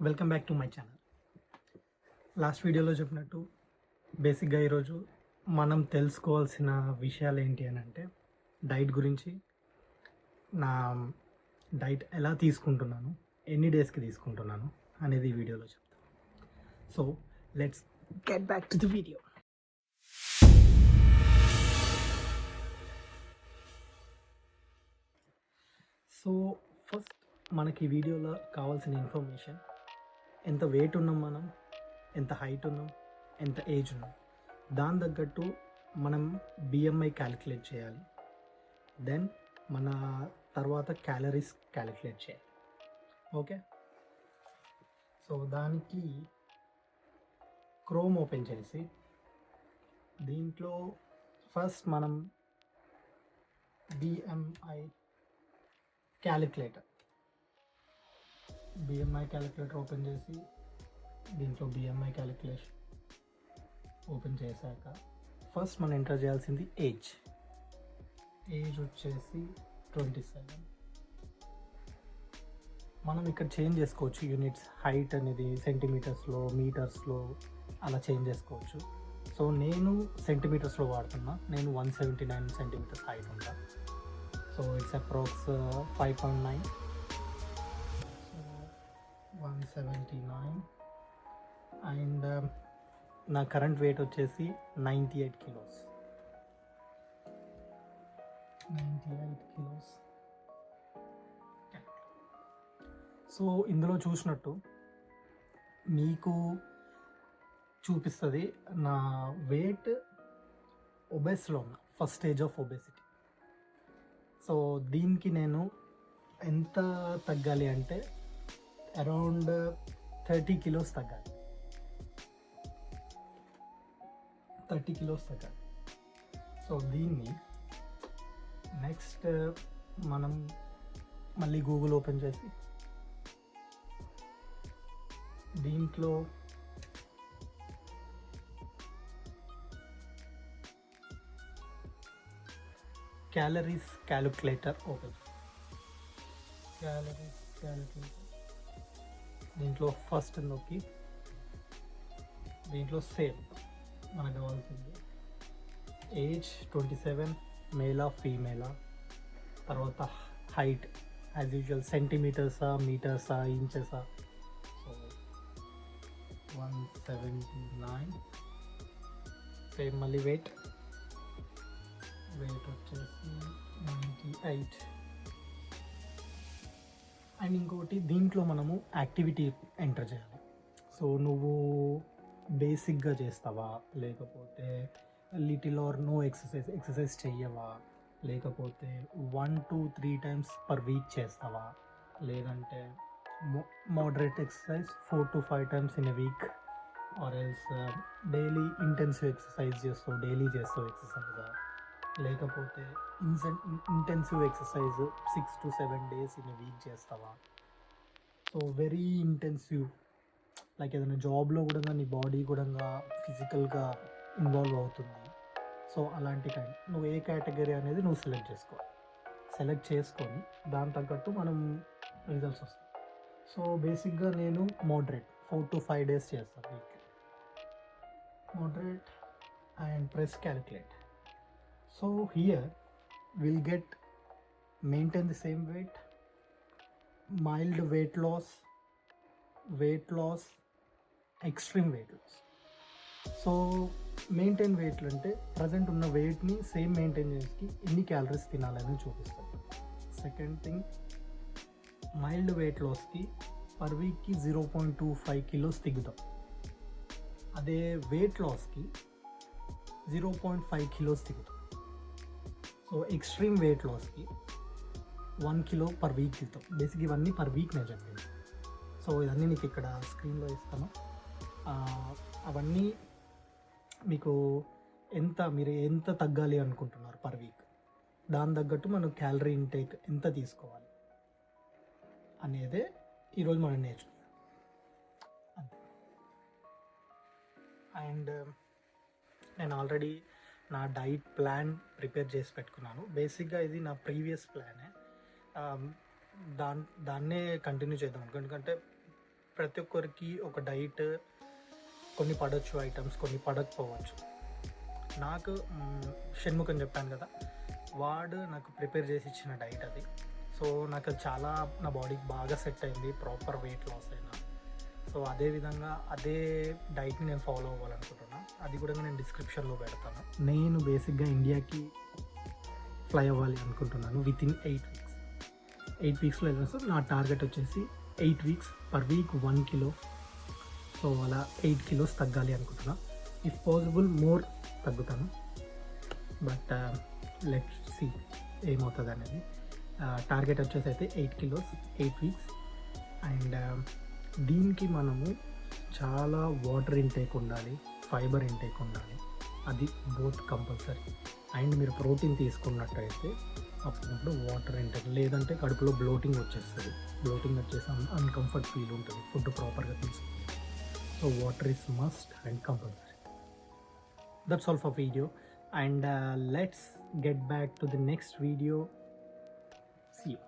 Welcome back to my channel. Last వీడియోలో చెప్పినట్టు బేసిక్గా ఈరోజు మనం తెలుసుకోవాల్సిన విషయాలు ఏంటి అని అంటే డైట్ గురించి, నా డైట్ ఎలా తీసుకుంటున్నాను, ఎన్ని డేస్కి తీసుకుంటున్నాను అనేది ఈ వీడియోలో చెప్తాను. So let's get back to the video. So first మనకి ఈ వీడియోలో కావాల్సిన ఇన్ఫర్మేషన్: ఎంత వెయిట్ ఉన్నాం మనం, ఎంత హైట్ ఉన్నాం, ఎంత ఏజ్ ఉన్నాం, దాని తగ్గట్టు మనం బిఎంఐ క్యాలిక్యులేట్ చేయాలి. దెన్ మన తర్వాత క్యాలరీస్ క్యాలిక్యులేట్ చేయాలి. ఓకే, సో దానికి క్రోమ్ ఓపెన్ చేసి దీంట్లో ఫస్ట్ మనం బిఎంఐ క్యాలిక్యులేటర్ ఓపెన్ చేసి దీంట్లో బిఎంఐ క్యాలిక్యులేషన్ ఓపెన్ చేశాక ఫస్ట్ మనం ఎంటర్ చేయాల్సింది ఏజ్ వచ్చేసి 27. మనం ఇక్కడ చేంజ్ చేసుకోవచ్చు యూనిట్స్. హైట్ అనేది సెంటీమీటర్స్లో, మీటర్స్లో అలా చేంజ్ చేసుకోవచ్చు. సో నేను సెంటీమీటర్స్లో వాడుతున్నా. నేను 179 సెంటీమీటర్స్ హైట్ ఉంటా. So it's approx 5.9. 179 అండ్ నా కరెంట్ వెయిట్ వచ్చేసి 98 కిలోస్. సో ఇందులో చూసినట్టు మీకు చూపిస్తుంది నా వెయిట్. ఒబెస్లో ఉన్నా, first stage of obesity. So దీనికి నేను ఎంత తగ్గాలి అంటే అరౌండ్ 30 కిలోస్ తగ్గాలి. సో దీన్ని నెక్స్ట్ మనం మళ్ళీ గూగుల్ ఓపెన్ చేసి దీంట్లో క్యాలరీస్ క్యాలిక్యులేటర్ ఓపెన్. దీంట్లో ఫస్ట్ నొక్కి దీంట్లో సేమ్ మనకు కావాల్సింది ఏజ్ 27, మేలా ఫీమేలా, తర్వాత హైట్ యాజ్ యూజువల్ సెంటీమీటర్సా, మీటర్సా, ఇంచెసా. సో 179. సేమ్ మళ్ళీ వెయిట్ వచ్చేసి 98. అండ్ ఇంకోటి దీంట్లో మనము యాక్టివిటీ ఎంటర్ చేయాలి. సో నువ్వు బేసిక్గా చేస్తావా, లేకపోతే లిటిల్ ఆర్ నో ఎక్సర్సైజ్ చెయ్యవా, లేకపోతే 1 to 3 times పర్ వీక్ చేస్తావా, లేదంటే moderate exercise 4 to 5 times in a week, or else daily intensive exercise చేస్తావు, డైలీ చేస్తావు ఎక్సర్సైజా, లేకపోతే intensive exercise 6 to 7 days in a week చేస్తావా. సో వెరీ ఇంటెన్సివ్, లైక్ ఏదైనా జాబ్లో కూడా నీ బాడీ కూడా ఫిజికల్గా ఇన్వాల్వ్ అవుతుంది. సో అలాంటి కైండ్ నువ్వు ఏ కేటగిరీ అనేది నువ్వు సెలెక్ట్ చేసుకొని దాని తగ్గట్టు మనం రిజల్ట్స్ వస్తాయి. సో బేసిక్గా నేను మోడరేట్ 4 to 5 days చేస్తాను week. Moderate and press calculate. So here will get maintain the same weight, mild weight loss, extreme weight loss. So maintain వెయిట్లు అంటే ప్రజెంట్ ఉన్న వెయిట్ని సేమ్ మెయింటైన్ చేసి ఎన్ని క్యాలరీస్ తినాలని చూపిస్తుంది. సెకండ్ థింగ్, మైల్డ్ వెయిట్ లాస్కి per వీక్కి 0.25 kilos దిగుతాం. అదే వెయిట్ లాస్కి 0.5 kilos దిగుతాం. సో ఎక్స్ట్రీమ్ వెయిట్ లాస్కి 1 kilo పర్ వీక్ దిగుతాం. బేసిక్ ఇవన్నీ పర్ వీక్ నేను చెప్పింది. సో ఇవన్నీ నీకు ఇక్కడ స్క్రీన్లో ఇస్తాను. అవన్నీ మీకు మీరు ఎంత తగ్గాలి అనుకుంటున్నారు పర్ వీక్, దాని తగ్గట్టు మనం క్యాలరీ ఇంటేక్ ఎంత తీసుకోవాలి అనేదే ఈరోజు మనం నేర్చుకుందాం. అంతే. అండ్ నేను ఆల్రెడీ నా డైట్ ప్లాన్ ప్రిపేర్ చేసి పెట్టుకున్నాను. బేసిక్గా ఇది నా ప్రీవియస్ ప్లానే. దాన్నే కంటిన్యూ చేద్దాం. ఎందుకంటే ప్రతి ఒక్కరికి ఒక డైట్ కొన్ని పడవచ్చు ఐటమ్స్, కొన్ని పడకపోవచ్చు. నాకు షణ్ముఖం చెప్పాను కదా, వాడు నాకు ప్రిపేర్ చేసి ఇచ్చిన డైట్ అది. సో నాకు అది చాలా నా బాడీకి బాగా సెట్ అయింది, ప్రాపర్ వెయిట్ లాస్ అయినా. సో అదేవిధంగా అదే డైట్ని నేను ఫాలో అవ్వాలనుకుంటున్నాను. అది కూడా నేను డిస్క్రిప్షన్లో పెడతాను. నేను బేసిక్గా ఇండియాకి ఫ్లై అవ్వాలి అనుకుంటున్నాను వితిన్ 8 వీక్స్. 8 వీక్స్లో వెళ్ళాను. సో నా టార్గెట్ వచ్చేసి 8 weeks, per week 1 kilo. So అలా 8 కిలోస్ తగ్గాలి అనుకుంటున్నా. ఇఫ్ పాసిబుల్ మోర్ తగ్గుతాను, బట్ లెట్స్ సీ ఏమవుతుంది అనేది. టార్గెట్ వచ్చేసి అయితే 8 కిలోస్, 8 వీక్స్. అండ్ దీనికి మనము చాలా వాటర్ ఇంటేక్ ఉండాలి, ఫైబర్ ఇంటేక్ ఉండాలి, అది బోత్ కంపల్సరీ. అండ్ మీరు ప్రోటీన్ తీసుకున్నట్టయితే అప్పుడు వాటర్ ఇంటేక్, లేదంటే కడుపులో బ్లోటింగ్ వచ్చేస్తుంది. బ్లోటింగ్ వచ్చేసి అన్కంఫర్ట్ ఫీల్ ఉంటుంది ఫుడ్ ప్రాపర్గా తీసుకుంటే. So water is must and compulsory. That's all for video, and let's get back to the next video. See you.